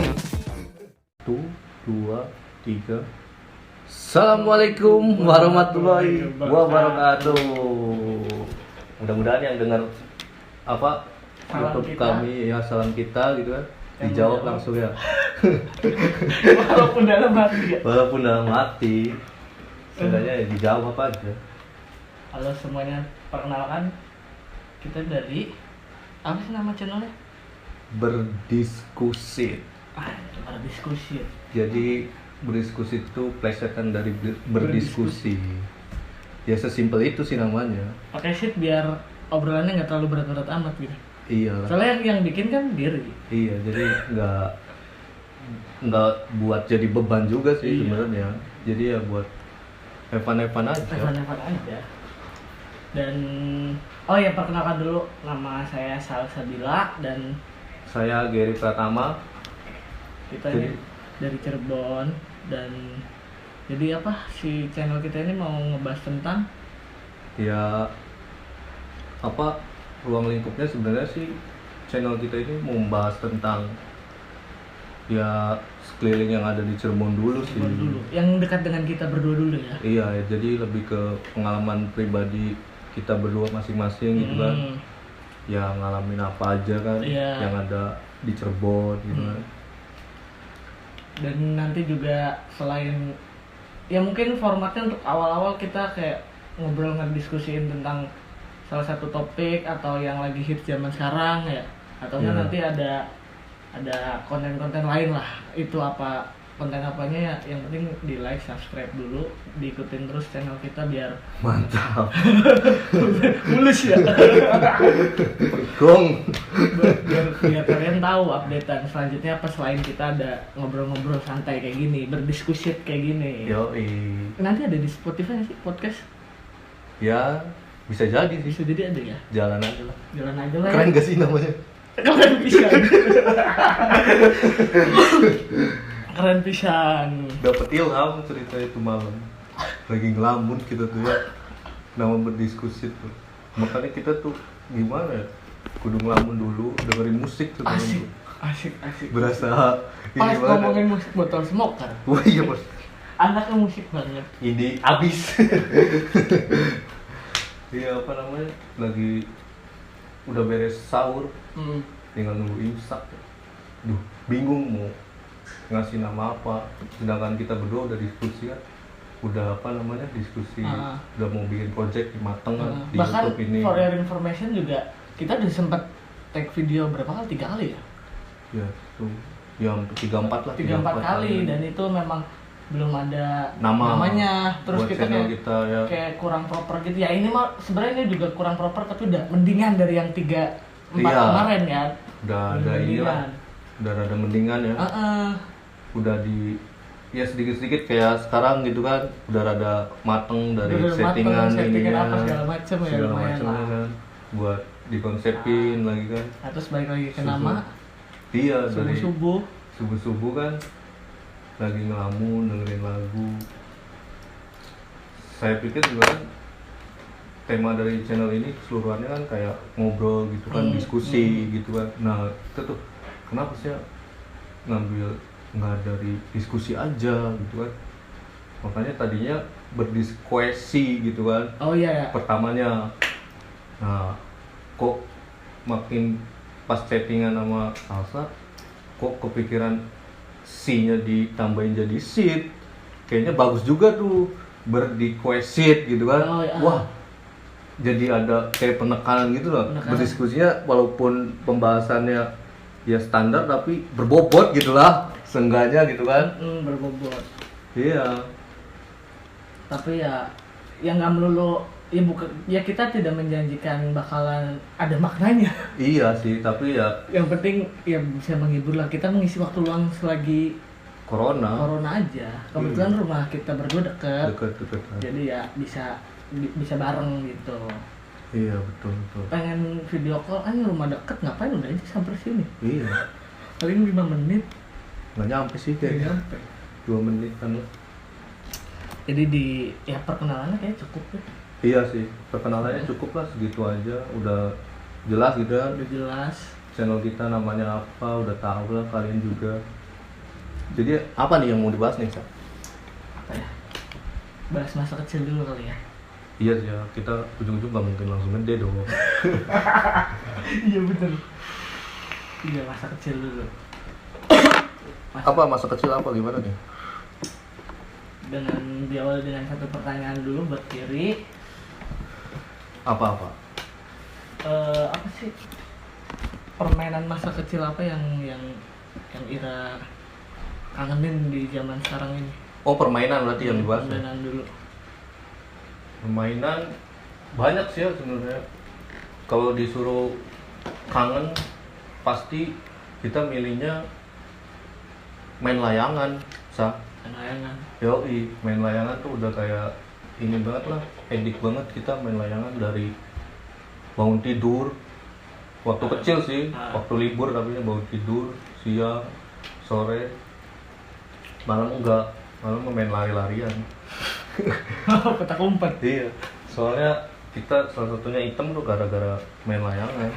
Satu, dua, tiga. Assalamualaikum warahmatullahi wabarakatuh. Mudah-mudahan yang dengar YouTube kami ya, salam kita gitu kan, dijawab langsung ya. Walaupun dalam hati ya. Walaupun dalam hati, sebenarnya dijawab apa aja. Halo semuanya, perkenalkan kita dari apa sih nama channelnya? Berdiskusi. Berdiskusi. Jadi berdiskusi itu plesetan dari berdiskusi. Ya sesimpel itu sih namanya. Pakai sheet biar obrolannya nggak terlalu berat-berat amat gitu. Iya. Soalnya yang bikin kan diri. Iya, jadi nggak buat jadi beban juga sih Iya. sebenarnya. Jadi ya buat evan-evan aja. Evan-evan aja. Dan oh ya, perkenalkan dulu, nama saya Salsabila dan Saya Gary Pratama. kita Jadi- ini dari Cirebon. Dan jadi apa si channel kita ini mau ngebahas tentang Ya ruang lingkupnya sebenarnya sih channel kita ini mau membahas tentang ya sekeliling yang ada di Cirebon dulu sih. dulu yang dekat dengan kita berdua dulu ya. Iya, jadi lebih ke pengalaman pribadi kita berdua masing-masing gitu kan. Ya ngalamin apa aja kan Iya. yang ada di Cirebon gitu kan. Dan nanti juga selain ya mungkin formatnya untuk awal-awal kita kayak ngobrol ngediskusiin tentang salah satu topik atau yang lagi hits zaman sekarang ya, atau Iya. nanti ada konten-konten lain lah. Itu apa konten apanya ya, yang penting di like, subscribe dulu, diikutin terus channel kita biar Mantap. mulus ya. Gong. biar kalian tahu updatean selanjutnya apa selain kita ada ngobrol-ngobrol santai kayak gini, berdiskusi kayak gini. Yoi. Nanti ada di Spotify nggak sih podcast? Ya bisa jadi sih. Bisa jadi ada ya. Jalan aja lah. Jalan aja lah. Keren gak sih namanya? Keren pisan. Keren pisan. Dapet ilham cerita itu malam. Lagi ngelamun kita tuh ya. Nama berdiskusi tuh. Makanya kita tuh gimana ya? Kudu ngelamun dulu, dengerin musik tuh. Asik, asik. Berasa Pas ini banget. ngomongin musik botol smoker. Wah iya bos. Anaknya musik banget. Ini abis. Iya apa namanya? Lagi udah beres sahur, tinggal nunggu imsak. Duh, bingung mau ngasih nama apa. Sedangkan kita berdua udah diskusi kan. Udah apa namanya? Diskusi. Udah mau bikin project mateng kan di Bahkan YouTube ini. for your information juga kita udah sempat take video berapa kali? 3 kali ya? Ya, tuh. Yang 3-4 lah. 3-4 kali dan itu memang belum ada namanya. Terus buat kita channel kayak kita ya. kayak kurang proper gitu ya. Ini mah sebenarnya ini juga kurang proper tapi udah mendingan dari yang 3-4 Iya. kemarin ya. Udah ada inilah. Udah ada mendingan ya. Udah di ya sedikit-sedikit kayak sekarang gitu kan. Udah rada mateng dari Udah settingan mateng, settingan ininya. apa segala macam ya, Segala lumayan macamnya lah. kan. Buat dikonsepin lagi kan. Nah, terus balik lagi ke Subuh. nama Iya, dari subuh-subuh. subuh-subuh kan lagi ngelamun dengerin lagu. Saya pikir juga kan tema dari channel ini keseluruhannya kan kayak ngobrol gitu kan, diskusi gitu kan. Nah kita tuh kenapa sih ya ngambil nggak dari diskusi aja gitu kan. Makanya tadinya berdiskusi gitu kan Oh iya ya. pertamanya. Nah kok makin pas chattingan sama Salsa kok kepikiran C-nya ditambahin jadi seat, kayaknya bagus juga tuh berdiskusi gitu kan. Oh, iya. Wah jadi ada kayak penekanan gitu loh. Penekanan. Berdiskusinya walaupun pembahasannya ya standar tapi berbobot gitulah seenggaknya gitu kan. Berbobot. Iya. Tapi ya yang nggak melulu ya bukan ya, kita tidak menjanjikan bakalan ada maknanya. Iya sih, tapi ya Yang penting ya bisa menghibur lah, kita mengisi waktu luang selagi corona corona aja. Kebetulan rumah kita berdua deket, deket. jadi ya bisa bareng gitu. Iya betul. Pengen video call kan rumah deket, ngapain udah aja sampai sini. Iya. Paling 5 menit Nggak nyampe sih nggak kayaknya. nyampe. 2 menit kan. Jadi ya perkenalannya kayak cukup ya. Iya sih, perkenalannya cukup lah, segitu aja, udah jelas gitu kan. Udah jelas. Channel kita namanya apa, udah tahu lah kalian juga. Jadi apa nih yang mau dibahas nih, Sa? Apa ya? Bahas masa kecil dulu kali ya. Iya sih ya, kita ujung-ujung gak mungkin langsung gede dong. Iya bener. Iya, masa kecil dulu. Apa masa kecil apa gimana nih? Dengan diawali dengan satu pertanyaan dulu buat Kiri. Apa-apa? Apa sih permainan masa kecil apa yang Ira kangenin di zaman sekarang ini? Oh, permainan berarti yang dibahas ya? Permainan dulu. Permainan banyak sih ya sebenarnya. Kalau disuruh kangen, pasti kita milihnya main layangan, Sa. Layangan. Yoi, main layangan tuh udah kayak ini banget lah, edik banget kita main layangan dari bangun tidur. Waktu kecil sih, waktu libur tapi bangun tidur, siang, sore, malam enggak, malam main lari-larian. Petak umpet. Iya, soalnya kita salah satunya hitam tuh gara-gara main layangan.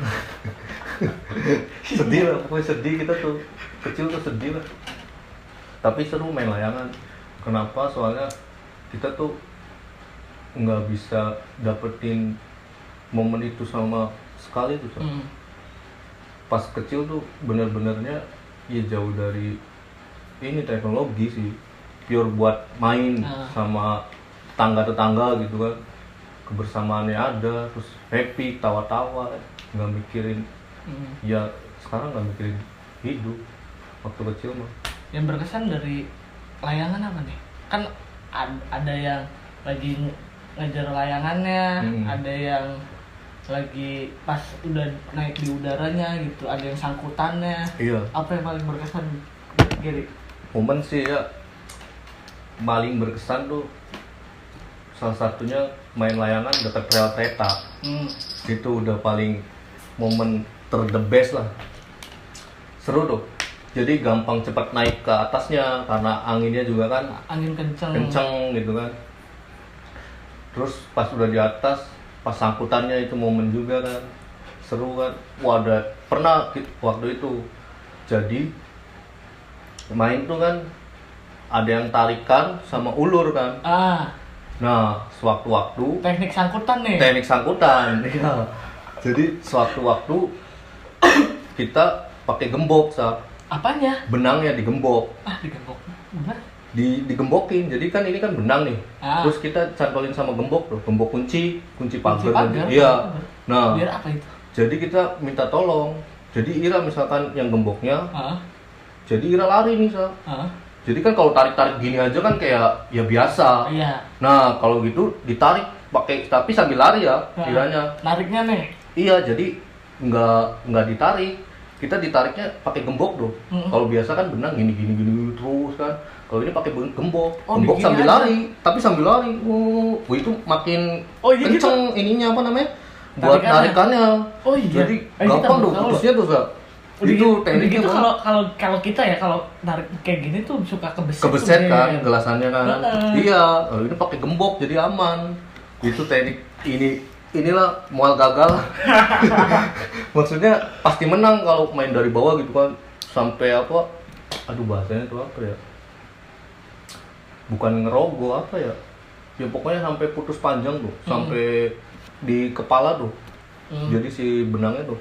Sedih lah, pokoknya sedih kita tuh, kecil tuh sedih lah. Tapi seru main layangan. Kenapa? Soalnya kita tuh nggak bisa dapetin momen itu sama sekali tuh. Pas kecil tuh bener-benernya ya jauh dari ini teknologi sih, pure buat main sama tetangga gitu kan, kebersamaannya ada, terus happy, tawa-tawa, nggak mikirin ya sekarang nggak mikirin hidup waktu kecil mah. Yang berkesan dari layangan apa nih? Kan ada yang lagi ngejar layangannya, ada yang lagi pas udah naik di udaranya gitu, ada yang sangkutannya. Iya. Apa yang paling berkesan, Giri? Momen sih ya paling berkesan tuh salah satunya main layangan dekat rel kereta. Itu udah paling momen the best lah. Seru tuh. Jadi gampang cepat naik ke atasnya karena anginnya juga kan angin kenceng gitu kan. Terus pas udah di atas, pas sangkutannya itu momen juga kan, seru kan. Wah, ada pernah waktu itu jadi main tuh kan ada yang tarikan sama ulur kan. Nah, sewaktu-waktu teknik sangkutan nih. Teknik sangkutan, iya. Jadi sewaktu-waktu kita pakai gembok, Sa. Apanya? Benangnya digembok. Digembok. Benar? Digembokin. Jadi kan ini kan benang nih. Terus kita cantolin sama gembok tuh, gembok kunci pagar. Iya. Nah, biar apa itu? Jadi kita minta tolong. Jadi Ira misalkan yang gemboknya. Jadi Ira lari nih, Sa. Jadi kan kalau tarik-tarik gini aja kan kayak ya biasa. Iya. Nah, kalau gitu ditarik pakai tapi sambil lari ya, Iranya. Nariknya nih. Iya, jadi nggak ditarik. Kita ditariknya pakai gembok tuh. Kalau biasa kan benang gini terus kan. Kalau ini pakai gembok. Gembok sambil aja lari, tapi sambil lari. Itu makin kenceng gitu? Ininya apa namanya? Buat narikannya. Oh iya. Jadi gampang tuh putusnya tuh, Sa. Itu tekniknya gitu. Kalau kita ya kalau tarik kayak gini tuh suka kebeset kan gelasannya kan. Iya, kalau ini pakai gembok jadi aman. Itu teknik inilah mual gagal. Maksudnya pasti menang kalau main dari bawah gitu kan, sampai apa, aduh bahasanya itu apa ya, bukan ngerogoh apa ya, ya pokoknya sampai putus panjang tuh, sampai di kepala tuh. Jadi si benangnya tuh,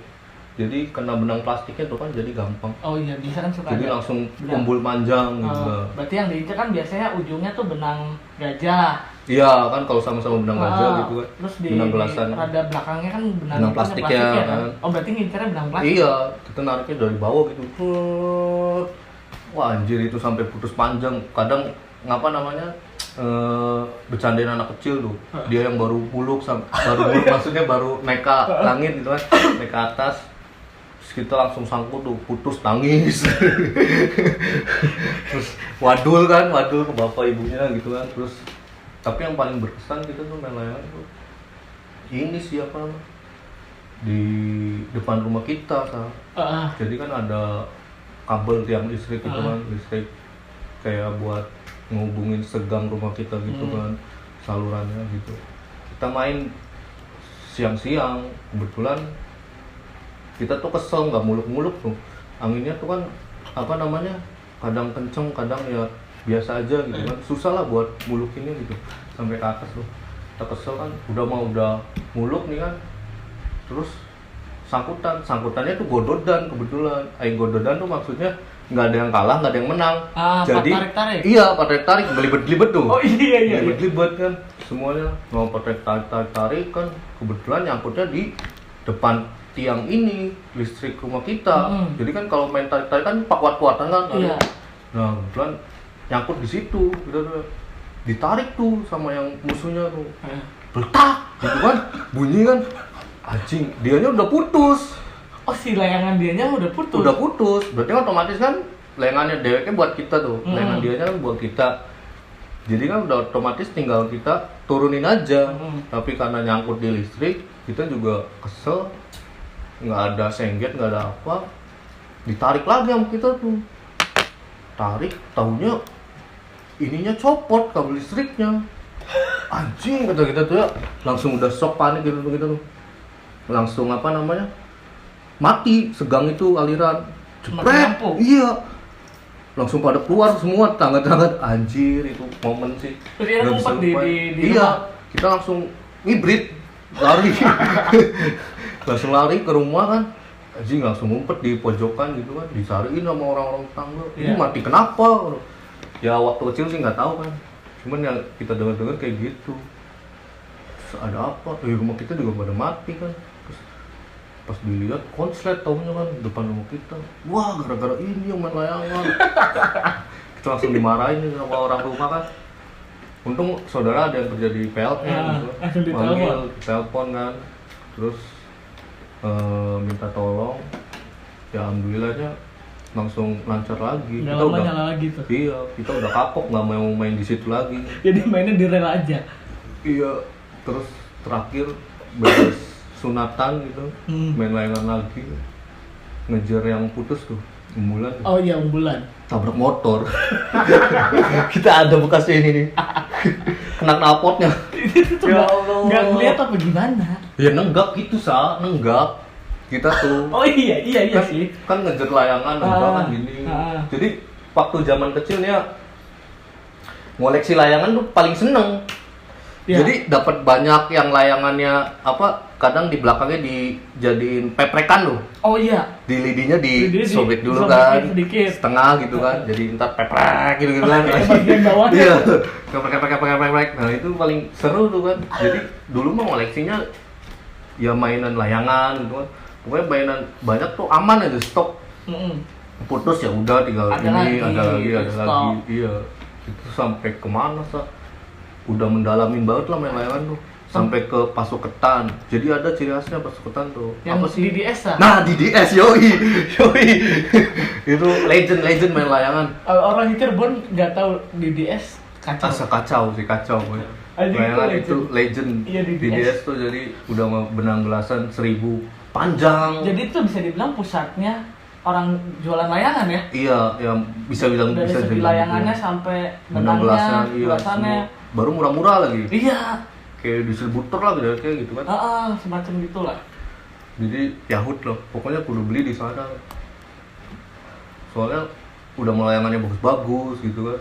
jadi kena benang plastiknya tuh kan jadi gampang. Oh iya, bisa kan suka jadi langsung umbul panjang gitu. Berarti yang diincar kan biasanya ujungnya tuh benang gajah. Iya kan, kalau sama-sama benang gajah gitu kan. Terus di benang gelasan. Rada belakangnya kan benang plastiknya kan. Oh berarti ngincarnya benang plastik. Iya, kita nariknya dari bawah gitu. Wah anjir, itu sampai putus panjang. Kadang ngapa namanya? Bercandain anak kecil tuh. Dia yang baru muluk maksudnya baru naik ke langit gitu kan, naik ke atas. Terus kita langsung sangkut tuh, putus, nangis. Terus wadul ke bapak ibunya gitu kan. Terus tapi yang paling berkesan kita tuh main layangan tuh ini siapa di depan rumah kita, Jadi kan ada kabel tiang listrik gitu kan, listrik kayak buat ngehubungin segang rumah kita gitu kan, salurannya gitu. Kita main siang-siang, kebetulan kita tuh kesel, nggak muluk-muluk tuh, anginnya tuh kan apa namanya, kadang kenceng kadang ya biasa aja gitu kan, susah lah buat mulukinnya gitu sampai ke atas tuh. Kita kesel kan, udah muluk nih kan, terus sangkutannya tuh gododan kebetulan. Gododan tuh maksudnya nggak ada yang kalah, nggak ada yang menang. Jadi tarik-tarik. Iya, tarik gelibet tuh. Oh iya. Gelibet kan semuanya mau tarik kan, kebetulan nyangkutnya di depan tiang ini listrik rumah kita. Jadi kan kalau main tarik kan kuat-kuatan kan. Iya. Nah kebetulan nyangkut di situ, gitu tuh. Ditarik tuh sama yang musuhnya tuh. Beletak gitu kan, bunyi kan. Anjing, dianya udah putus. Oh, si layangan dianya udah putus. Udah putus. Berarti otomatis kan layangannya deweknya buat kita tuh. Layangan dianya kan buat kita. Jadi kan udah otomatis tinggal kita turunin aja. Tapi karena nyangkut di listrik, kita juga kesel. Nggak ada sengget, nggak ada apa. Ditarik lagi sama kita tuh. Tarik, taunya ininya copot kabel listriknya. Anjing, kata kita tuh ya. Langsung udah shock, panik gitu tuh. Langsung apa namanya, mati segang itu aliran. Jepret, iya, langsung pada keluar semua tangga-tangga. Anjir, itu momen sih. Terus dia ngumpet di iya, rumah. kita langsung ngibrit, lari. Langsung lari ke rumah kan. Anjing, langsung ngumpet di pojokan gitu kan, disariin sama orang-orang tetangga. Ini mati kenapa? Ya waktu kecil sih nggak tahu kan. Cuman yang kita dengar-dengar kayak gitu. Terus ada apa? Rumah kita juga pada mati kan. Terus pas dilihat konslet taunya kan depan rumah kita. Wah, gara-gara ini yang main layangan. Kita langsung dimarahin sama orang rumah kan. Untung saudara ada yang kerja di PLN gitu. Manggil telepon kan. Terus minta tolong. Ya alhamdulillahnya langsung lancar lagi. Nggak Kita lama udah nyala lagi tuh. Iya, kita udah kapok nggak mau main di situ lagi. Jadi mainnya di rel aja. Iya, terus terakhir beres sunatan gitu, main layangan lagi, ngejar yang putus tuh, umbulan. Oh iya, umbulan. Tabrak motor. Kita ada bekasnya ini nih. Kena knalpotnya. Itu nggak ngeliat apa gimana? Ya nenggak gitu nenggak. Kita tuh. Oh iya kan, sih. Kan ngejar layangan, nenggak kan gini. Jadi waktu zaman kecilnya ngoleksi layangan tuh paling seneng. Ya. Jadi dapat banyak yang layangannya apa, kadang di belakangnya dijadiin peprekan loh. Oh iya. Di lidinya disobek dulu kan, sedikit. Setengah gitu kan. Jadi ntar peprek gitu kan. Bagian bawahnya. Iya. Peprek. Nah itu paling seru tuh kan. Jadi dulu mah ngoleksinya ya mainan layangan gitu kan. Pokoknya mainan banyak tuh aman aja, stok. Putus ya udah tinggal ada lagi. Iya. Itu sampai kemana sih? Udah mendalamin banget lah main layangan tuh, sampai ke pasuketan. Jadi ada ciri khasnya pasuketan tuh. Yang apa sih? DDS ah? Nah, DDS yoi. Itu legend main layangan. Orang Cirebon nggak tahu DDS kacau. Kacau sih. Layangan itu legend. Iya, DDS tuh jadi udah benang gelasan 1000 panjang. Jadi itu bisa dibilang pusatnya orang jualan layangan ya? Iya, yang bisa bilang dari bisa segi layangannya sampai benangnya, gelasannya. Baru murah-murah lagi. Iya. Kayak distributor lah kayak gitu kan. Semacam gitulah. Jadi Yahut loh, pokoknya kudu beli di sana. Soalnya udah layangannya bagus-bagus gitu kan.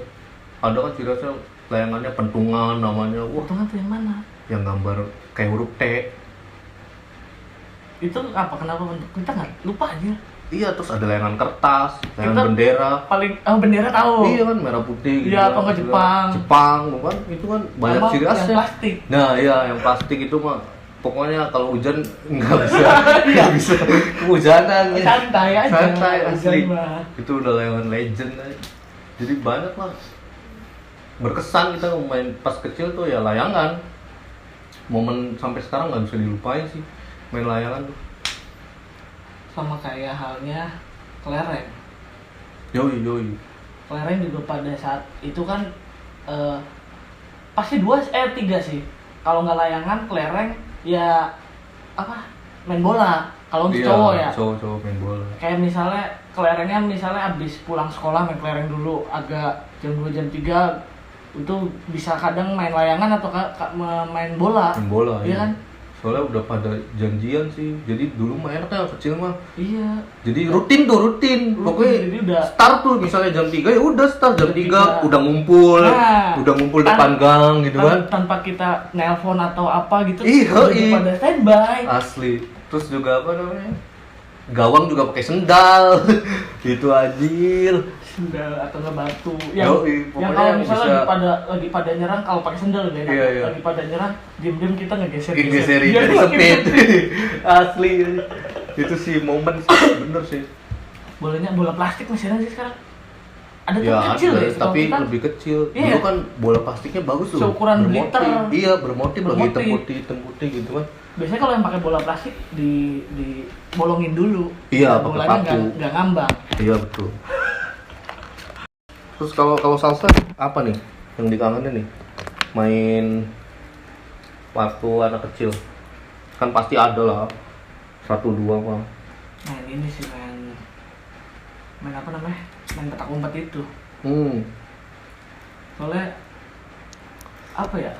Ada kan ciri khasnya layangannya pentungan namanya. Wah, pentungan tuh yang mana? Yang gambar kayak huruf T. Itu apa? Kenapa bentuk? Kita nggak lupa aja. Iya, terus ada layangan kertas, layangan bendera. Bendera tahu. Iya kan, merah putih gitu. Iya, atau nggak Jepang. Jepang, bukan? Itu kan banyak ciri khasnya. Yang plastik. Nah, iya, yang plastik itu mah pokoknya kalau hujan nggak bisa kehujanan. Santai aja. Santai asli. Itu udah layangan legend aja. Jadi banyak lah. Berkesan kita main pas kecil tuh ya layangan. Momen sampai sekarang nggak bisa dilupain sih main layangan tuh. Sama kayak halnya kelereng. Yoi. Kelereng juga pada saat itu kan pasti 3 sih. Kalau nggak layangan, kelereng ya apa? Main bola. Kalau untuk cowok ya. Cowok main bola. Kayak misalnya kelerengnya abis pulang sekolah main kelereng dulu agak jam 2 jam 3 itu bisa kadang main layangan atau main bola. Main bola, iya kan? Soalnya udah pada janjian sih. Jadi dulu mah enaknya kecil mah. Iya. Jadi rutin. Pokoknya jadi udah start tuh misalnya jam 3 ya udah start jam 3 udah ngumpul. Nah, udah ngumpul depan gang gitu kan. Tanpa kita nelpon atau apa gitu. Iya. Pada standby. Asli. Terus juga apa namanya? Gawang juga pakai sendal. Gitu anjir. Sendal atau nggak batu. Yang kalau misalnya lagi pada nyerang kalau pakai sendal ya. Iya. Lagi pada nyerang diam-diam kita ngegeser. Geserin jadi sempit. Asli. Itu sih momen sih, bener sih. Bola plastik masih ada sih sekarang. Ada ya, kecil ada, ya, tapi kita, lebih kecil. Iya. Dulu kan bola plastiknya bagus tuh. Seukuran liter. Iya, bermotif lagi hitam putih gitu kan. Biasanya kalau yang pakai bola plastik di bolongin dulu. Iya, pakai bolanya paku. Nggak ngambang. Iya, betul. Terus kalau salsa apa nih yang dikangenin nih? Main waktu anak kecil. Kan pasti ada lah. 1-2 mah. Nah, ini sih main apa namanya? Main petak umpet itu. Soalnya apa ya?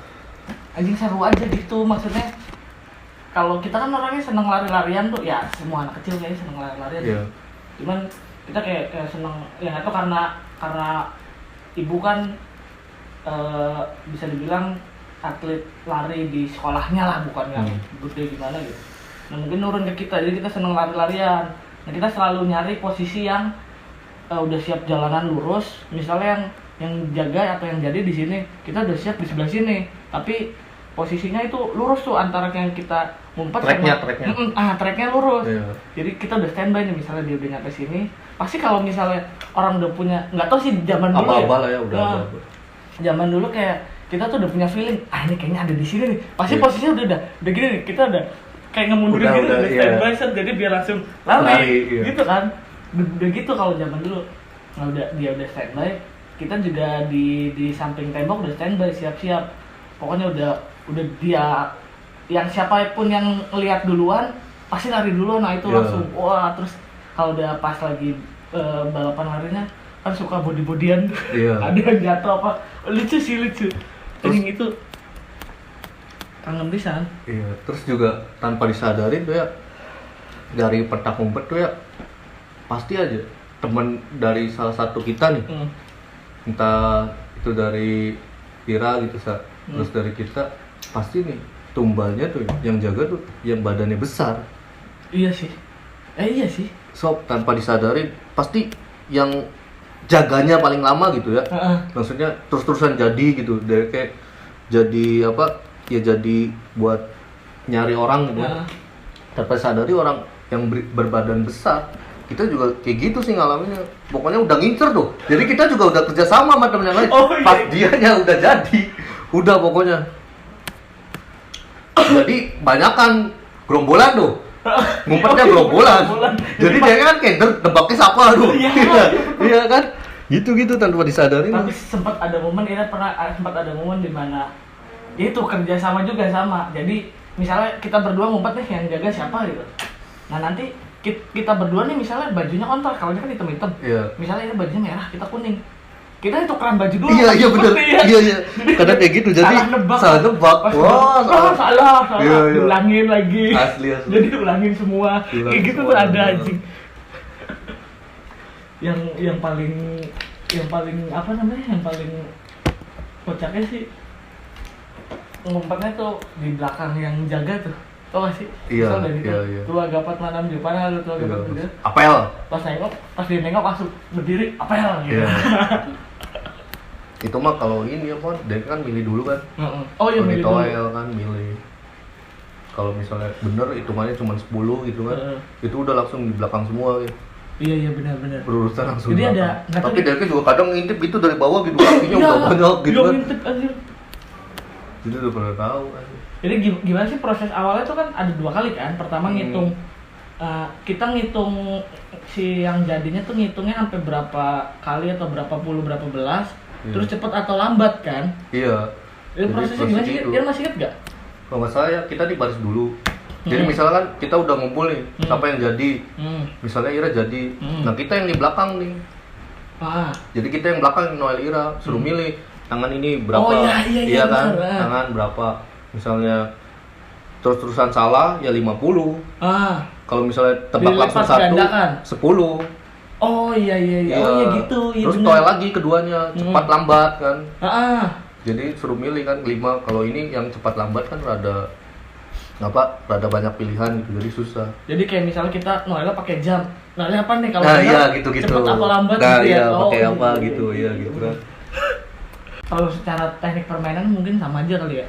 Anjing seru aja gitu, maksudnya kalau kita kan orangnya seneng lari-larian tuh, ya semua anak kecil kayaknya seneng lari-larian. Yeah. Cuman kita kayak seneng, ya itu karena ibu kan bisa dibilang atlet lari di sekolahnya lah, bukan yang gede gimana gitu. Nah mungkin nurun ke kita, jadi kita seneng lari-larian. Nah kita selalu nyari posisi yang udah siap jalanan lurus, misalnya yang jaga atau yang jadi di sini, kita udah siap di sebelah sini, tapi posisinya itu lurus tuh antara yang kita ngumpet tracknya lurus. Yeah. Jadi kita udah standby nih, misalnya dia udah nyampe sini, pasti kalau misalnya orang udah punya, nggak tahu sih zaman dulu zaman dulu kayak kita tuh udah punya feeling, ini kayaknya ada di sini nih, pasti posisinya udah gini nih, kita udah kayak ngemundurin gitu, udah standby set, jadi biar langsung lari gitu kan. Udah gitu kalau zaman dulu. Nah dia udah standby, kita juga di samping tembok udah standby, siap-siap. Pokoknya udah dia yang siapapun yang lihat duluan pasti lari duluan. Nah itu langsung wah. Terus kalau udah pas lagi balapan larinya kan suka body-bodyan. Ada yang jatuh apa, lucu. Terus itu kangen pisan. Iya, terus juga tanpa disadari tuh ya, dari petak umpet tuh ya pasti aja teman dari salah satu kita nih, entah itu dari Ira gitu terus dari kita, pasti nih tumbalnya tuh yang jaga tuh yang badannya besar. Iya sih. So tanpa disadari pasti yang jaganya paling lama gitu ya. Maksudnya terus-terusan jadi gitu, dari kayak jadi apa ya, jadi buat nyari orang gitu. Tanpa disadari orang yang berbadan besar, kita juga kayak gitu sih ngalaminnya. Pokoknya udah ngincer tuh, jadi kita juga udah kerja sama temen yang lain. Pas dianya udah jadi, udah pokoknya jadi banyakan gerombolan tuh, ngumpetnya gerombolan. Jadi dia kan kayak tebaknya siapa tuh. Iya kan, gitu tanpa disadari. Tapi sempat ada momen di mana itu kerja sama juga sama. Jadi misalnya kita berdua ngumpet nih, yang jaga siapa gitu. Nah nanti kita berdua nih misalnya bajunya kontras, kalau dia kan hitam. Misalnya ini bajunya merah, kita kuning. Kita tukeran baju dulu. Iya benar. Iya. Kadang kayak gitu, jadi salah nebak. Wah, salah. Ulangin lagi. Asli. Jadi ulangin semua. Kayak gitu tuh ada anjing. Yang paling apa namanya? Yang paling kocaknya sih ngumpetnya tuh di belakang yang jaga tuh. Tau gak sih? Iya. Tuh agak 46 Jepang, tuh agak 47. Apel. Pas dia nengok langsung berdiri, apel gitu. Itu mah kalau ini ya Pon, dia kan milih dulu kan. Oh iya, milih dulu. Kan milih. Kalau misalnya bener hitungannya cuma 10 gitu kan, itu udah langsung di belakang semua gitu. Iya benar. Berurusan langsung. Jadi tapi dia juga kadang ngintip gitu dari bawah gitu, kakinya udah banyak gitu kan. Ngintip anjir. Jadi udah pernah tahu kan. Jadi gimana sih proses awalnya tuh kan ada 2 kali kan. Pertama ngitung, kita ngitung si yang jadinya tuh ngitungnya sampai berapa kali atau berapa puluh berapa belas, terus cepet atau lambat kan. Iya. Jadi prosesnya gimana sih? Dia masih inget gak? Kalau nggak salah ya kita di baris dulu. Jadi misalkan kita udah ngumpul nih, siapa yang jadi? Misalnya Ira jadi, nah kita yang di belakang nih. Jadi kita yang belakang Noel Ira suruh milih. tangan ini berapa, Oh, iya, kan, benar. tangan berapa, misalnya terus-terusan salah ya 50. Kalau misalnya tebak langsung Dilepas 1, gandakan. 10. Oh iya. Oh iya gitu. Iya, Terus benar. toel lagi keduanya, cepat lambat kan. Ah. Jadi suruh milih kan 5. Kalau ini yang cepat lambat kan rada banyak pilihan gitu, jadi susah. Jadi kayak misalnya kita noelnya pakai jam. Noelnya apa nih kalau Nah, benar, iya gitu-gitu. cepet apa lambat Nah, gitu ya? iya, Oh, pakai apa iya, gitu, iya gitu kan. Kalau secara teknik permainan mungkin sama aja kali ya.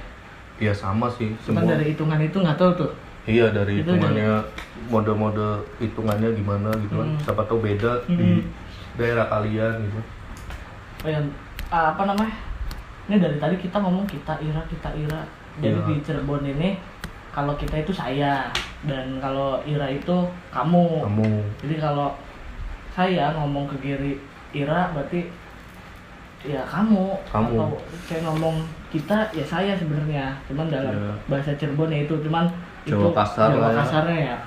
Iya sama sih Cuman semua. dari hitungan itu nggak tahu tuh. Iya dari Itu hitungannya, mode-mode hitungannya gimana gitu kan. Siapa tahu beda di daerah kalian gitu. Oh ya, apa namanya? Ini dari tadi kita ngomong kita Ira. Jadi Iya. di Cirebon ini kalau kita itu saya dan kalau Ira itu kamu. Jadi kalau saya ngomong ke Giri Ira berarti ya kamu. Atau saya ngomong kita ya saya sebenarnya. Cuman dalam Iya. bahasa Cirebon ya itu cuman Jawa itu kasar Jawa lah ya. kasarnya ya.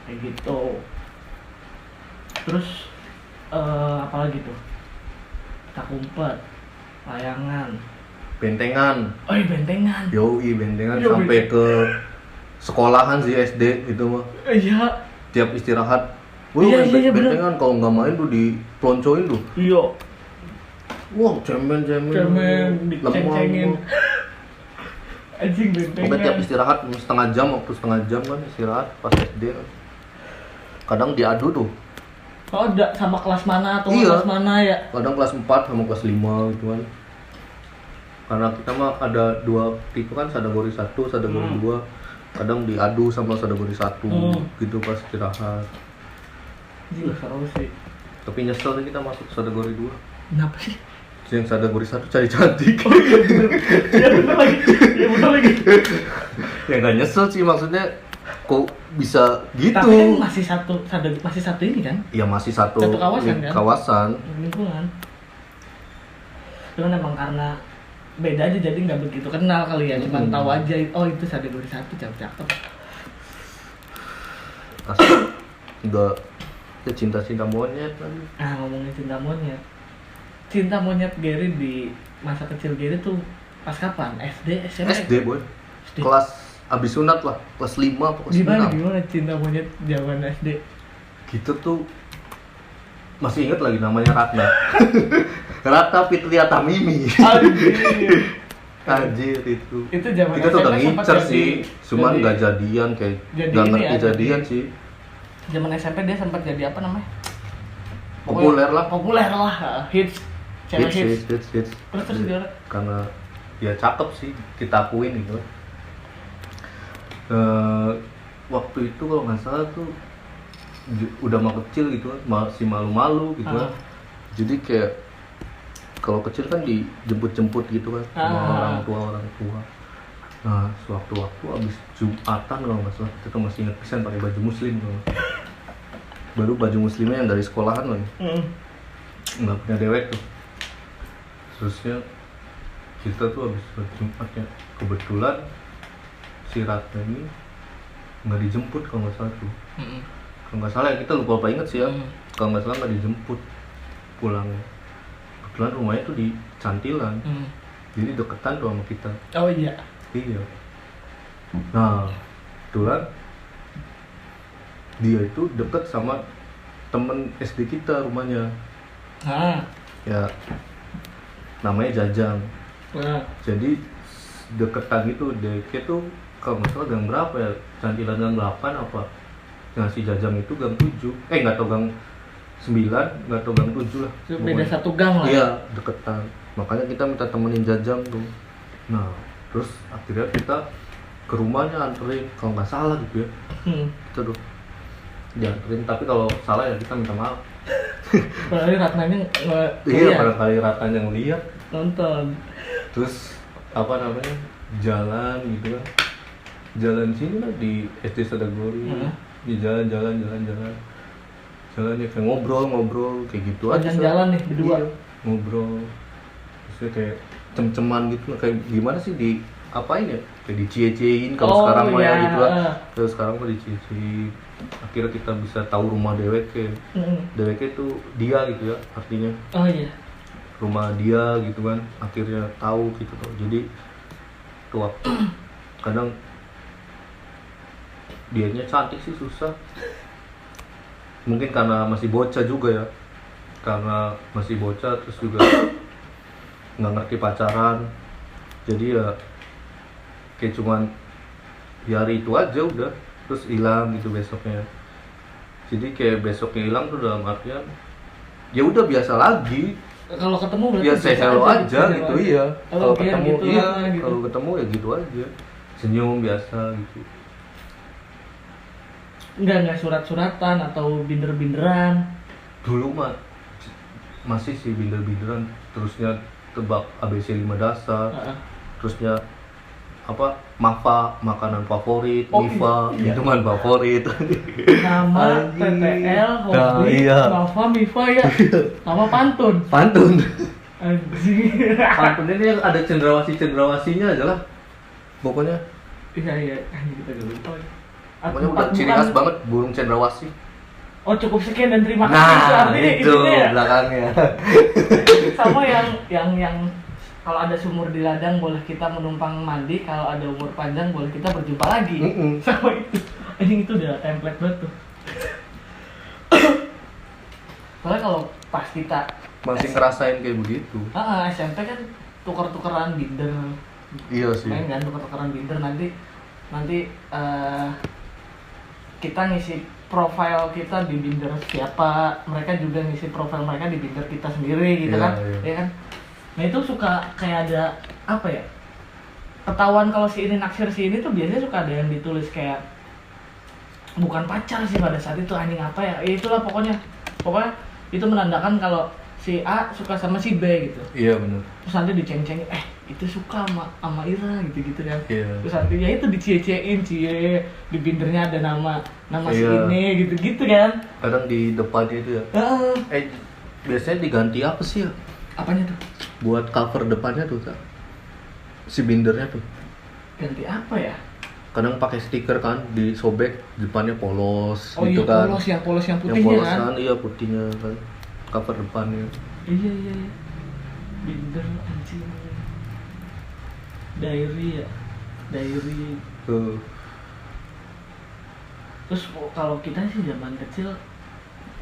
Kayak gitu. Terus apalagi tuh? Tak umpet, layangan. Bentengan. Oh iya bentengan. Yoi bentengan Yoi. sampai ke sekolahan sih SD itu mah. Iya. Tiap istirahat. Iya, bener. Bentengan kalau nggak main tuh dipeloncoin tuh. Iya. Wah, cemen. Diceng-cengin. Anjing bentengan. Pokoknya tiap istirahat setengah jam kan istirahat pas SD kan. Kadang diadu tuh. Oh, ada sama kelas mana atau Iya. kelas mana ya? Kadang kelas 4 sama kelas 5 gitu kan. Karena kita mah ada 2 tipe kan, kategori 1, kategori 2. Kadang diadu sama kategori 1 gitu pas istirahat. Gila seru sih. Tapi nyesel nih kita masuk kategori 2. Kenapa sih? Yang kategori 1 cari cantik. Iya bener lagi. Ya nggak nyesel sih, maksudnya kok bisa gitu. Tapi kan masih satu ini kan? Ya masih satu kawasan kan? kawasan. Lingkungan. Cuman emang karena beda aja jadi nggak begitu kenal kali ya. Cuman tahu aja oh itu kategori 1 cakep. Asli udah ya cinta monyet lagi. Ngomongin cinta monyet Gary di masa kecil Gary tuh pas kapan? SD, SMP? SD boy. Kelas abis sunat lah, kelas 5 apa kelas 6. Gimana cinta monyet zaman SD? Gitu tuh masih inget lagi namanya Ratna. Ratna Fitria Tamimi. Anjir itu. Itu zaman Kita tuh udah SMP sempat ngincer jadi- sih, cuman jadi- nggak jadian kayak jadi nggak ini ngerti ya, jadian jadi- sih. Zaman SMP dia sempat jadi apa namanya? Populer lah. Populer lah, hits. Cewek hits. Hits. Terus dia Karena ya cakep sih, kita akuin gitu. Waktu itu kalau nggak salah tuh udah mau kecil gitu kan, masih malu-malu gitu kan. Jadi kayak kalau kecil kan dijemput-jemput gitu kan sama orang tua. Nah, sewaktu-waktu abis Jumatan kalau nggak salah, kita tuh masih inget pisan pakai baju muslim tuh. Baru baju muslimnya yang dari sekolahan lagi. Nggak punya dewek tuh. Terusnya kita tuh abis Jumat ya, kebetulan si Ratna ini nggak dijemput kalau nggak salah tuh. Kalau nggak salah ya, kita lupa apa inget sih ya. Kalau nggak salah nggak dijemput pulangnya. Kebetulan rumahnya tuh di Cantilan, jadi deketan tuh sama kita. Oh iya. Iya. Nah, kebetulan dia itu deket sama temen SD kita rumahnya. Ya, namanya Jajang. Jadi deketan itu DK tuh kalau nggak salah gang berapa ya, Cantilan gang 8 apa. Nah si Jajang itu gang 7, nggak tau gang 9, nggak tau gang 7 lah. Beda satu gang lah. Iya, deketan. Makanya kita minta temenin Jajang tuh. Nah, terus akhirnya kita ke rumahnya anterin, kalau nggak salah gitu ya. Kita tuh dianterin, tapi kalau salah ya kita minta maaf. Padahal Ratnanya Iya, barangkali Ratnanya ngeliat. nonton. Terus apa namanya, jalan gitu kan, jalan sini lah di SD Sadagori. Di jalan ya kayak ngobrol kayak gitu aja. Panjang jalan nih berdua. Iya, ngobrol terus kayak cem-ceman gitu, kayak gimana sih di apain ya, kayak dicie-ciein kalau sekarang mah ya gitu lah. Terus sekarang mah dicie-ciein, akhirnya kita bisa tahu rumah dewek itu dia gitu ya artinya. Oh iya. rumah dia gitu kan, akhirnya tahu gitu loh. Jadi tuh waktu kadang dianya cantik sih susah, mungkin karena masih bocah juga ya, karena masih bocah terus juga nggak ngerti pacaran, jadi ya kayak cuman ya hari itu aja udah, terus hilang gitu besoknya. Jadi kayak besoknya hilang tuh dalam artian ya udah biasa lagi, Kalau ketemu berarti ya say biasa hello aja say gitu. hello Iya kalau biar ketemu gitu iya lah, gitu. kalau ketemu ya gitu aja, senyum biasa gitu. Enggak surat-suratan atau binder-binderan. Dulu mah masih sih binder-binderan, terusnya tebak ABC 5 dasar, Heeh. terusnya apa MAFA, makanan favorit, Oh, MIFA, iya. minuman favorit. Nama, Anjing. TTL, Nah, hobi, iya. Mafa, Mifa ya. Sama pantun. Pantun. Anjing. Pantun ini ada cendrawasi-cendrawasinya aja lah. Pokoknya Iya, anjing kita gak lupa. pokoknya udah ciri khas banget burung cendrawasi. Oh, cukup sekian dan terima kasih. Nah, Artinya itu ya. belakangnya. Sama yang kalau ada sumur di ladang boleh kita menumpang mandi, kalau ada umur panjang boleh kita berjumpa lagi. Sama itu. Anjing itu udah template banget tuh. Soalnya kalau pas kita Masih ngerasain kayak begitu. SMP kan tuker-tukeran binder. Iya sih. Main kan tuker-tukeran binder, nanti kita ngisi profile kita di binder siapa, mereka juga ngisi profile mereka di binder kita sendiri gitu Iya, kan. iya. Ya kan? Nah itu suka kayak ada apa ya? Ketahuan kalau si ini naksir si ini tuh biasanya suka ada yang ditulis kayak bukan pacar sih pada saat itu, anjing apa ya? Ya itulah pokoknya itu menandakan kalau si A suka sama si B gitu. Iya benar. Terus nanti diceng-cengin, itu suka sama Ira gitu kan. Iya. Terus nanti ya itu dicie-ciein, di bindernya ada nama si Iya. ini gitu kan. Kadang di depannya itu ya. Biasanya diganti apa sih ya? Apanya tuh? Buat cover depannya tuh, Kak. Si bindernya tuh. Ganti apa ya? Kadang pakai stiker kan, disobek depannya polos Oh gitu iya, kan. polos yang Yang putihnya polos kan. kan, iya putihnya kan. Cover depannya. Iya. Binder anjing. Diary. Tuh. Terus kalau kita sih zaman kecil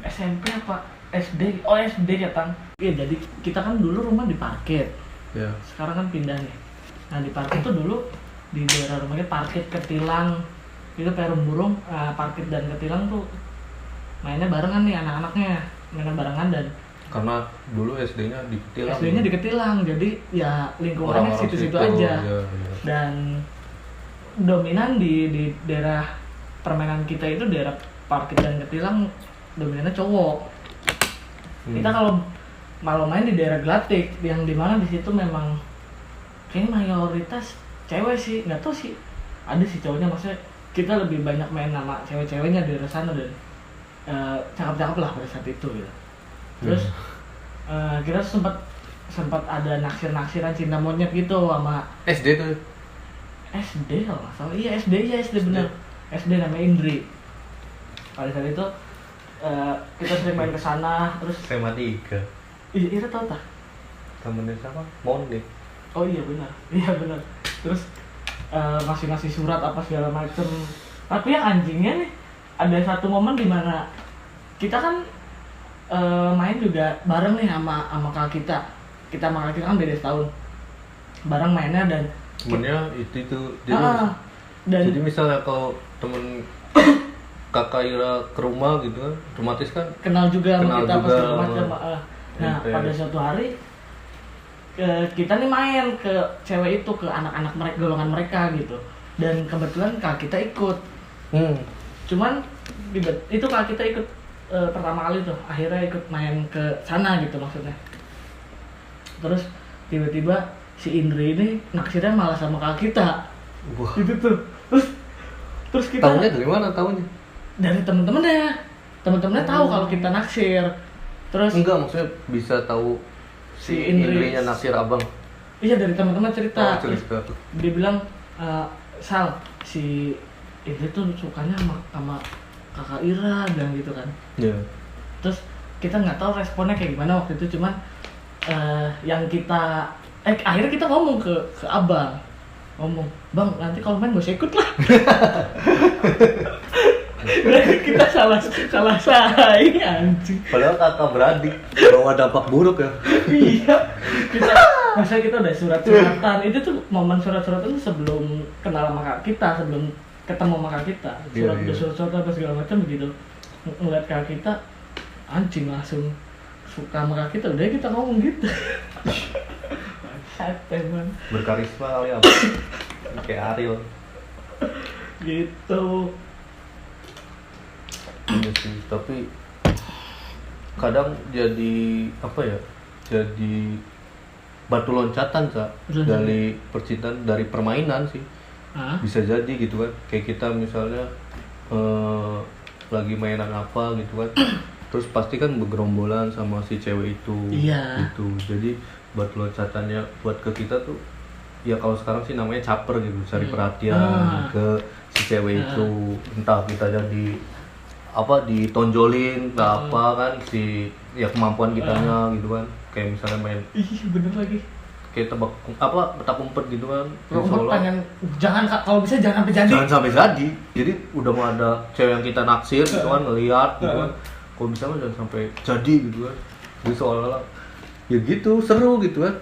SMP apa SD? Oh SD ya Tang. Iya, jadi kita kan dulu rumah di Parkit. Ya. Sekarang kan pindah nih. Nah di Parkit tuh dulu di daerah rumahnya Parkit Ketilang. Itu perum burung, Parkit dan Ketilang tuh mainnya barengan nih anak-anaknya. Mainnya barengan dan Karena dulu SD-nya di Ketilang. SD-nya di Ketilang, jadi ya lingkungannya Orang-orang situ-situ situ, aja. iya. Dan dominan di daerah permainan kita itu daerah Parkit dan Ketilang dominannya cowok. Kita kalau malah main di daerah Glatik yang dimana di situ memang kayaknya mayoritas cewek sih, nggak tahu sih ada sih cowoknya, maksudnya kita lebih banyak main sama cewek-ceweknya di daerah sana dan cakep-cakep lah pada saat itu gitu. Terus kita sempat ada naksir-naksiran cinta monyet gitu sama SD tuh. SD kalau nggak salah. Iya SD bener. SD namanya Indri. Pada saat itu kita sering main ke sana terus SMA 3. Ira tau tak? Temennya siapa? Monde. Oh iya benar. Terus ngasih surat apa segala macem. Tapi yang anjingnya nih ada satu momen dimana kita kan main juga bareng nih sama kakak kita. Kita sama kakak kita kan beda setahun. Bareng mainnya dan Temennya itu dan jadi misalnya kalau temen kakak Ira ke rumah gitu kan, otomatis kan kenal juga sama Kenal kita apa juga. segala macam. Nah Oke. pada suatu hari kita nih main ke cewek itu, ke anak-anak mereka, golongan mereka gitu. Dan kebetulan kakak kita ikut. Cuman itu kakak kita ikut pertama kali tuh, akhirnya ikut main ke sana gitu maksudnya. Terus tiba-tiba si Indri ini naksirnya malah sama kakak kita. Wah. Gitu tuh. Terus kita Tahunya dari mana tahunya? dari temen-temennya tahu kalau kita naksir. Terus Enggak, maksudnya bisa tahu si si Indrinya naksir abang. iya dari teman-teman cerita. Oh, cerita. Terus dia bilang Sal, si Indri tuh sukanya sama kakak Ira, bilang gitu kan. Iya. Terus kita nggak tahu responnya kayak gimana waktu itu, cuman yang kita akhirnya kita ngomong ke abang, ngomong, bang nanti kalau main gak usah ikut lah. Berarti kita salah saing anjing. Padahal kakak beradik bawa dampak buruk ya. Iya, masa kita udah surat-suratan, itu tuh momen surat-suratan itu sebelum kenal sama kakak kita, sebelum ketemu sama kakak kita, surat-suratan apa segala macam begitu. Ngeliat kakak kita, anjing langsung suka sama kakak kita, udah kita ngomong gitu. Emang Berkarisma kali apa? Kayak Ariel. Gitu. Iya sih, tapi kadang jadi apa ya? Jadi batu loncatan dari percintaan, dari permainan sih. Bisa jadi gitu kan. Kayak kita misalnya lagi mainan apa gitu kan. Terus pasti kan bergerombolan sama si cewek itu. Iya. Gitu. Jadi batu loncatannya buat ke kita tuh ya kalau sekarang sih namanya caper gitu, cari perhatian ke si cewek itu. Entah kita jadi apa ditonjolin apa kan si ya kemampuan kitanya gitu kan, kayak misalnya main bener lagi kayak petak umpet gitu kan, pengen kalau bisa jangan sampai jadi. Jadi udah mau ada cewek yang kita naksir gitu kan, ngeliat gitu kan, kalau bisa kan jangan sampai jadi gitu kan. Jadi seolah-olah ya gitu seru gitu kan,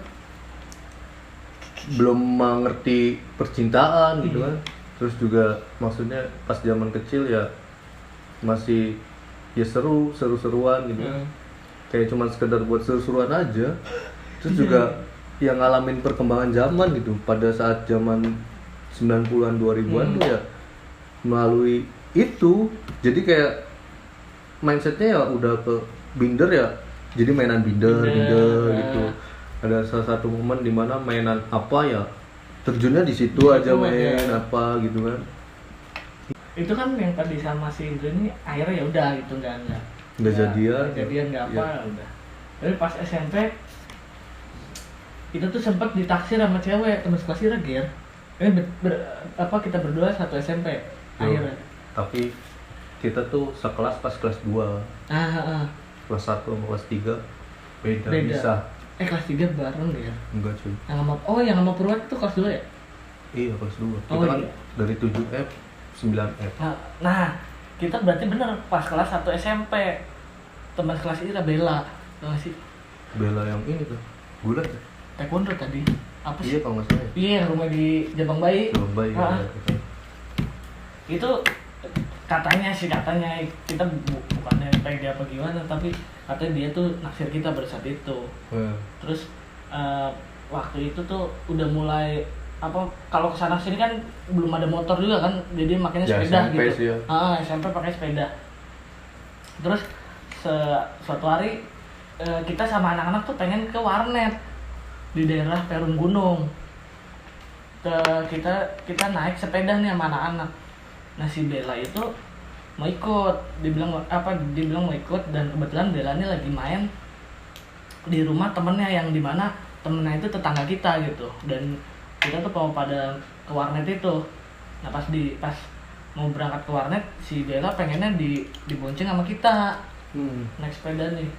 belum mengerti percintaan gitu kan. Terus juga maksudnya pas zaman kecil ya masih ya seru-seruan gitu kan. Kayak cuma sekedar buat seru-seruan aja. Terus juga yang ngalamin perkembangan zaman gitu pada saat zaman 90-an 2000-an tuh ya melalui itu. Jadi kayak mindsetnya ya udah ke binder ya, jadi mainan binder gitu. Ada salah satu momen dimana mainan apa ya terjunnya di situ aja main apa gitu kan. Itu kan yang tadi sama si Indra ini akhirnya ya udah gitu nggak jadian nggak apa udah. Tapi pas SMP kita tuh sempat ditaksir sama cewek teman sekelas kita Ger. Ini kita berdua satu SMP akhirnya. Tapi kita tuh sekelas pas kelas 2. Kelas 1 sama kelas 3 beda. Bisa. Kelas 3 bareng ya? Enggak cuy. Yang sama Purwat tuh kelas 2 ya? Iya kelas 2. Kita kan dari 7F 9F. Nah, kita berarti bener pas kelas 1 SMP. Teman kelas kita Bella. Tahu sih? Bella yang ini tuh. Gulat ya? Taekwondo tadi. Apa sih? Iya kalau nggak salah. Iya, rumah di Jabang Bayi. Jabang Bayi. Itu katanya kita bukannya pede apa gimana, tapi katanya dia tuh naksir kita pada saat itu. Terus waktu itu tuh udah mulai kalau kesana sini kan belum ada motor juga kan, jadi makanya sepeda SMP gitu. Sih ya. SMP pakai sepeda. Terus suatu hari kita sama anak-anak tuh pengen ke warnet di daerah Perum Gunung. Kita naik sepeda nih sama anak-anak. Nah si Bella itu mau ikut, dibilang mau ikut, dan kebetulan Bella ini lagi main di rumah temennya yang dimana temennya itu tetangga kita gitu, dan kita tuh mau pada ke warnet itu. Nah pas mau berangkat ke warnet, si Bella pengennya dibonceng sama kita. Naik sepeda nih,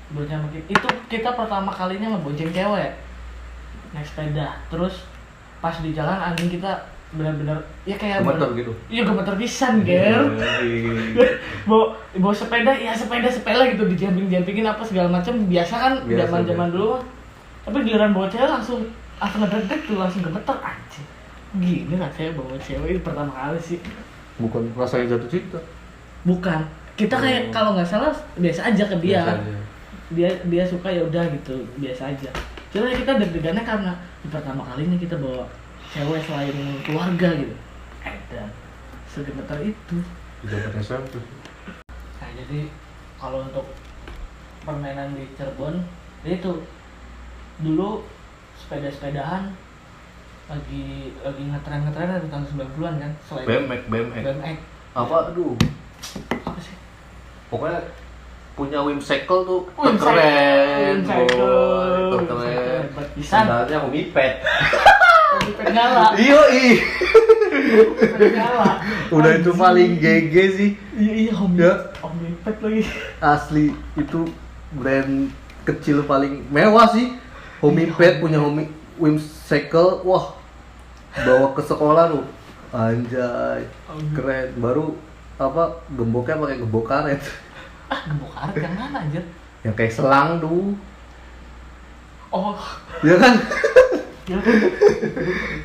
bonceng sama kita. Itu kita pertama kalinya ngebonceng cewek naik sepeda. Terus pas di jalan anjing kita benar-benar ya kayak gemeter gitu. Iya gemeter pisan, Ger. Bawa sepeda sepele gitu, dijampingin apa segala macam. Biasa kan zaman dulu. Tapi giliran bawa cewek langsung ngedeg tuh, langsung gemeter anjing. Gini rasanya bawa cewek itu pertama kali sih. Bukan rasanya jatuh cinta. Bukan. Kita kayak kalau nggak salah biasa aja ke dia. Dia suka ya udah gitu, biasa aja. Cuma kita deg-degannya karena pertama kalinya kita bawa cewek selain keluarga gitu. Dan segemeter itu. Jabat SMP. Nah jadi kalau untuk permainan di Cirebon itu dulu sepeda-sepedahan lagi ngetren ada tahun 90-an kan, selain BMX. Apa sih? Pokoknya punya Whimsicle tuh keren. Sandalnya Homipet. Homipet nyala. Iya. Udah itu paling GG sih. Iya Homipet lagi. Asli itu brand kecil paling mewah sih. Homipad punya Whimsical, wah bawa ke sekolah lu, anjay, keren. Baru apa gemboknya pakai gembok karet. Gembok karet yang mana anjir? Yang kayak selang tuh. Oh. Iya kan?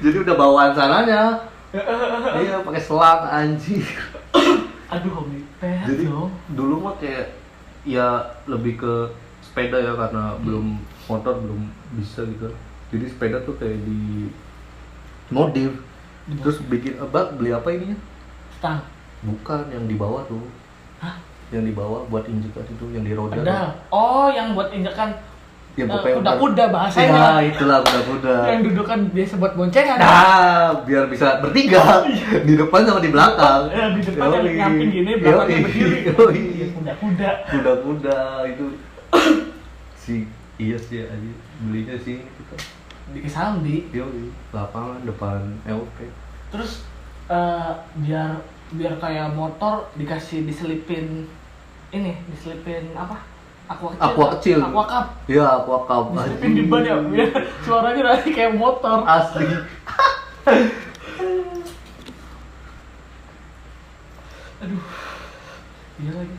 Jadi udah bawaan sananya. Iya, pakai selang anjir. Aduh, Homipad Jadi dong. dulu mah kayak ya lebih ke sepeda ya, karena belum motor belum bisa gitu. Jadi sepeda tuh kayak di modif. Terus bikin beli apa ininya? Stang. Bukan, yang di bawah tuh. Hah? Yang di bawah buat injekan itu, yang di roda. Pedal. Oh, yang buat injekan Ya, pokoknya kuda-kuda bahasanya. Ya, itulah kuda-kuda. Yang dudukan biasa buat boncengan. Nah, biar bisa bertiga di depan sama di belakang. Ya, di depan yang Yoi. nyamping gini, belakangnya Yoi. berdiri. Yoi. Iya, kuda-kuda. Kuda-kuda itu iya sih aja belinya sih kita Di Kesambi. yoi, lapangan depan LP. Terus biar kayak motor diselipin apa? Aqua kecil. Aqua cup. Iya, Aqua Cup. Diselipin di ban ya, biar suaranya nanti kayak motor. Asli. Aduh. Iya lagi.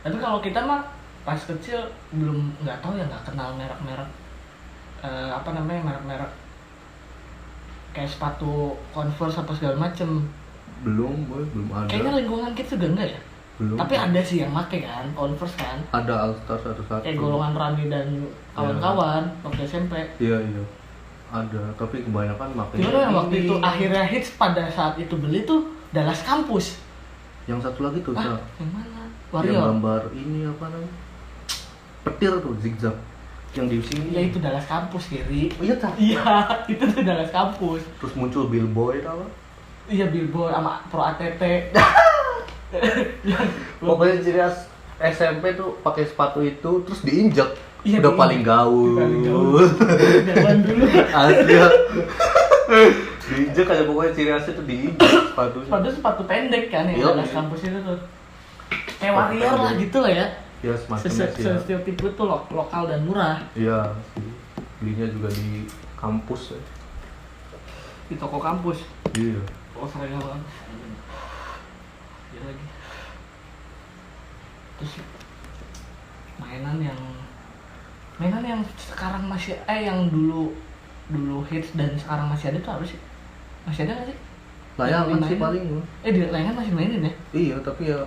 Tapi kalau kita mah pas kecil nggak tahu ya, nggak kenal merek-merek merek-merek kayak sepatu Converse apa segala macem. Belum ada. Kayaknya lingkungan kita juga enggak ya. Belum. Tapi ada sih yang make kan Converse kan. Ada Alstar satu-satu. Kayak golongan Rani dan kawan-kawan waktu SMP. Iya. Ada, tapi kebanyakan makanya. Gimana yang waktu itu akhirnya hits pada saat itu beli tuh Dallas Campus. Yang satu lagi tuh, Sa. Yang mana? Yang Warrior. gambar ini apa namanya? Petir tuh, zigzag. Yang di sini. Ya itu Dallas Campus, Kiri. Oh iya, tak. Iya, itu tuh Dallas Campus. Terus muncul Billboy apa? Iya, Billboy sama Pro ATT. Pokoknya ciri khas SMP tuh pakai sepatu itu terus diinjak. Iya, Udah diinjak. paling gaul. Paling gaul. Zaman dulu. Asli ya. Diinjak kayak pokoknya ciri khasnya tuh diinjak sepatunya. Sepatu pendek kan yang Iya, Dallas iya. Campus itu tuh. Kayak Sepatu Warrior lah pendek. gitu lah ya. Ya semacamnya sih ya. Stereotipe itu lokal dan murah. Iya, sih. Belinya juga di kampus ya. Di toko kampus. Iya. Oh, seragam banget. Iya lagi. Terus mainan yang sekarang masih yang dulu hits dan sekarang masih ada tuh apa sih? Masih ada nggak sih? Layangan sih Mainin? paling. Di layangan masih mainin ya? Iya, tapi ya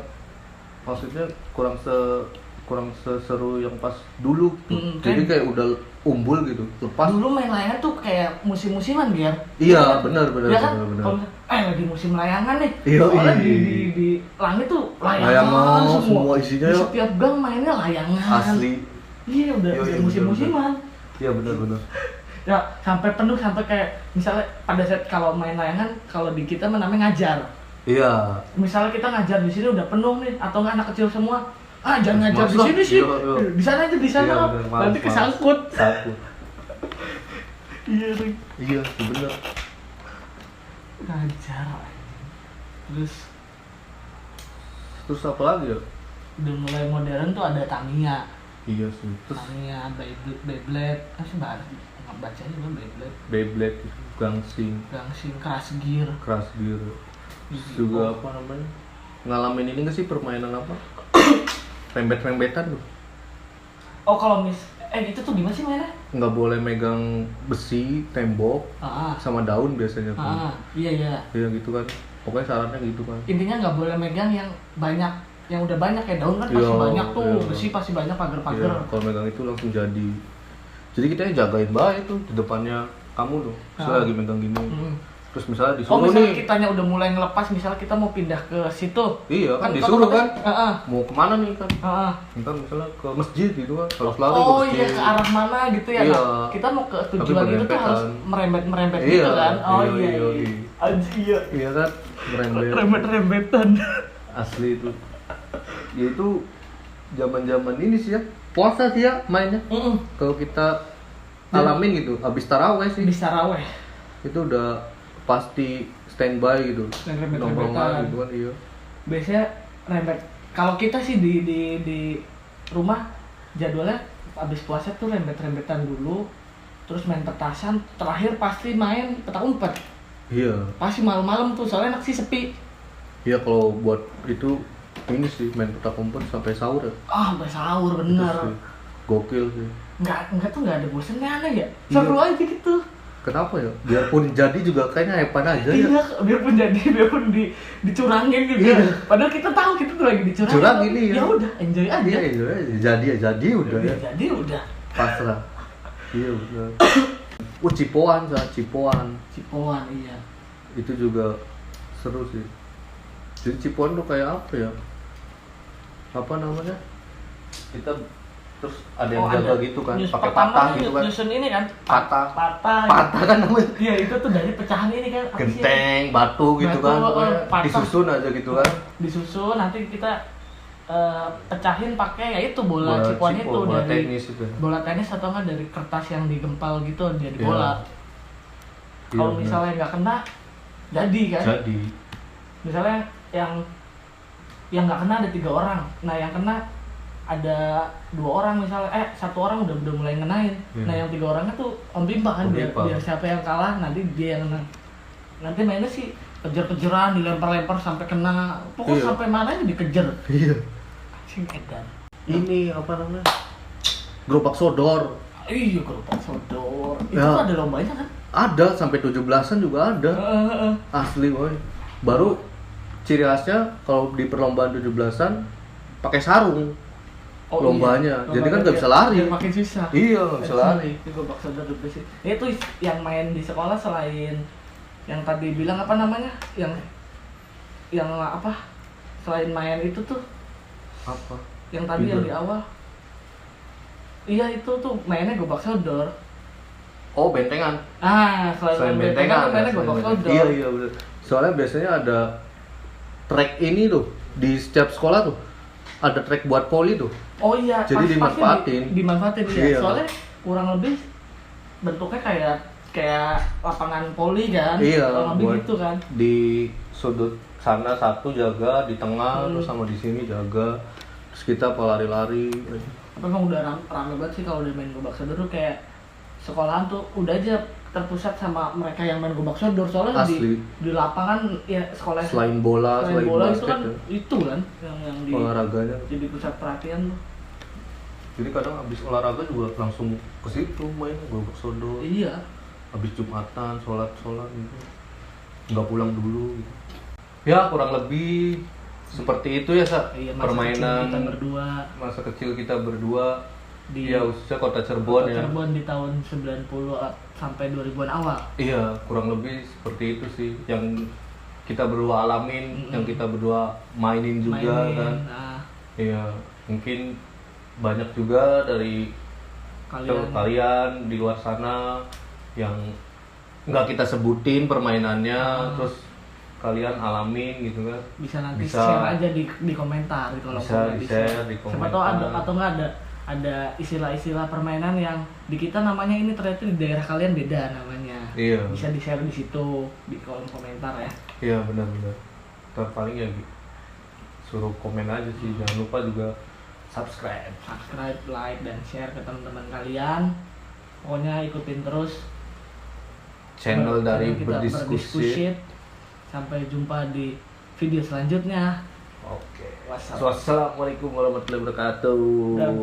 maksudnya kurang seseru yang pas dulu. Jadi kayak udah umbul gitu. Lepas. Dulu main layangan tuh kayak musim-musiman biar. Iya, benar. Ya kan? Kalau lagi musim layangan nih. Iya, soalnya iya. di langit tuh layangan, Layangan, semua. semua isinya Di ya. setiap gang mainnya layangan. Asli. Iya, udah Iya, musim-musiman. Iya, benar. Ya, sampai penuh, sampai kayak misalnya pada saat kalau main layangan, kalau di kita mah namanya ngajar. Iya. Misalnya kita ngajar di sini udah penuh nih, atau nggak anak kecil semua. Jangan ngajar di Maksud, sini sih. iya. Di sana aja, di sana. Iya, bener, maaf, Nanti kesangkut. Takut. Iya, Ring. Iya, benar. Ngajar. Terus apa lagi ya? Udah mulai modern tuh ada Tamiya. Iya sih. Terus Tamiya, Beyblade, sih nggak bacanya juga Beyblade, Gangsing, Crash Gear. Crash Gear. Terus juga apa namanya? Ngalamin ini nggak sih permainan apa? Rembet-rembetan tuh. Oh, kalau itu tuh gimana sih mainnya? Nggak boleh megang besi, tembok, sama daun biasanya tuh. Iya. Iya gitu kan. Pokoknya syaratnya gitu kan. Intinya nggak boleh megang yang banyak, yang udah banyak kayak daun kan pasti Iya, banyak tuh, iya. besi pasti banyak, Iya, pagar-pagar. kalau megang itu langsung jadi. Jadi kita yang jagain baik tuh di depannya kamu tuh. Misalnya lagi megang gini. Terus misalnya disuruh misalnya nih. kitanya udah mulai ngelepas, misalnya kita mau pindah ke situ. Iya kan disuruh kan. otomatis- Mau kemana nih kan? Ntar misalnya ke masjid gitu kan. Harus lari ke Oh masjid. iya, ke arah mana gitu ya. Iya. Nah, kita mau ke tujuan itu tuh berempetan. harus merembet Iya, gitu kan. Oh iya. iya. Anjir, iya. Iya kan? Merembet. Rembet-rembetan. Asli itu. Ya itu zaman-zaman ini sih ya. Puasa sih ya mainnya. Kalau kita alamin gitu, habis taraweh sih. Di Saraweh. Itu udah pasti standby gitu. Dan rembet-rembetan. Nongkrongan gitu kan, iya. Biasanya rembet. Kalau kita sih di rumah jadwalnya abis puasa tuh rembet-rembetan dulu, terus main petasan, terakhir pasti main petak umpet. Iya. Pasti malam-malam tuh, soalnya enak sih sepi. Iya, kalau buat itu ini sih main petak umpet sampai sahur ya. Sampai sahur Itu bener. sih. Gokil sih. Nggak ada bosennya, aneh ya. Iya. Seru aja gitu. Kenapa ya? Biarpun jadi juga kayaknya hepan aja ya. Iya, biarpun dicurangin gitu. Iya. Padahal kita tahu kita tuh lagi dicurangin. Curangin, iya. Ya udah, enjoy aja. Iya, jadi udah ya. Jadi udah. Pasrah. Iya benar. Cipoan. Cipoan, iya. Itu juga seru sih. Jadi cipoan tuh kayak apa ya? Apa namanya? Kita terus ada yang jaga gitu kan, pakai patah gitu kan. Nyusun ini kan. Patah Patah. kan namanya. Iya, itu tuh dari pecahan ini kan. Apa sih? Genteng, batu gitu kan. Pokoknya patah. disusun aja gitu kan. Disusun, nanti kita pecahin pakai ya itu bola cipoan itu bola dari tenis itu. bola tenis atau enggak dari kertas yang digempal gitu jadi Iya. bola. Kalau Iya, misalnya nggak kena, jadi kan. Jadi. Misalnya yang nggak kena ada 3 orang, nah yang kena ada 2 orang misalnya, 1 orang udah mulai ngenain. Iya. Nah yang 3 orangnya tuh om pimpah kan, Om biar pimpah. siapa yang kalah nanti dia yang menang. Nanti mainnya sih kejar-kejaran, dilempar-lempar sampai kena, pokoknya Iya. sampai mana aja dikejar. Iya. Sing edan. Ini apa namanya? Gerobak sodor. Iya, gerobak sodor. Itu Ya. tuh ada lombanya kan? Ada sampai 17-an juga ada. Asli woy. Baru ciri khasnya kalau di perlombaan 17-an pakai sarung. Lombanya. Iya. Jadi kan nggak bisa lari. Biar makin susah. Iya, nggak bisa lari. Itu gerobak sodor juga sih. Itu yang main di sekolah selain yang tadi bilang apa namanya? Yang apa? Selain main itu tuh Apa? yang tadi yang di awal. Iya, itu tuh mainnya gerobak sodor. Oh, bentengan. Selain bentengan. kan mainnya gerobak sodor. Iya bener. Soalnya biasanya ada track ini tuh di setiap sekolah tuh. Ada track buat poli tuh. Oh iya, Jadi pasti dimanfaatin. Dimanfaatin ya. Iya. Soalnya kurang lebih bentuknya kayak lapangan poli kan. Iya, Kurang lebih buat- gitu kan. Di sudut sana satu jaga, di tengah terus sama di sini jaga. Terus kita lari-lari. Tapi emang udah rame banget sih kalau udah main gobak sodor tuh, kayak sekolahan tuh udah aja terpusat sama mereka yang main gobak sodor. Soalnya Asli. di lapangan ya sekolah Selain bola, selain bola itu basket kan ya. itu kan yang di Olahraganya. jadi pusat perhatian tuh. Jadi kadang habis olahraga juga langsung ke situ main gobak sodor. Iya. Habis Jumatan, sholat gitu. Nggak pulang dulu gitu. Ya kurang lebih seperti itu ya, Sa. Iya, masa kecil Permainan kita berdua masa kecil kita berdua di ya khususnya Kota Cirebon ya. Cirebon di tahun 90 sampai 2000-an awal. Iya, kurang lebih seperti itu sih yang kita berdua alamin, yang kita berdua mainin juga kan. Nah, Iya, mungkin banyak juga dari kalian di luar sana yang nggak kita sebutin permainannya, terus kalian alamin gitu kan. bisa nanti Bisa. share aja di komentar di kolom Bisa komentar. di-share di Siapa tahu ada komentar. atau enggak ada istilah-istilah permainan yang di kita namanya ini, ternyata di daerah kalian beda namanya. Iya. Bisa di-share di situ di kolom komentar ya. Iya benar-benar. Ntar paling ya suruh komen aja sih, jangan lupa juga subscribe. Subscribe, like, dan share ke teman-teman kalian. Pokoknya ikutin terus Channel dari kita berdiskusi. Sampai jumpa di video selanjutnya. Oke. Wassalam. Wassalamualaikum warahmatullahi wabarakatuh. Dan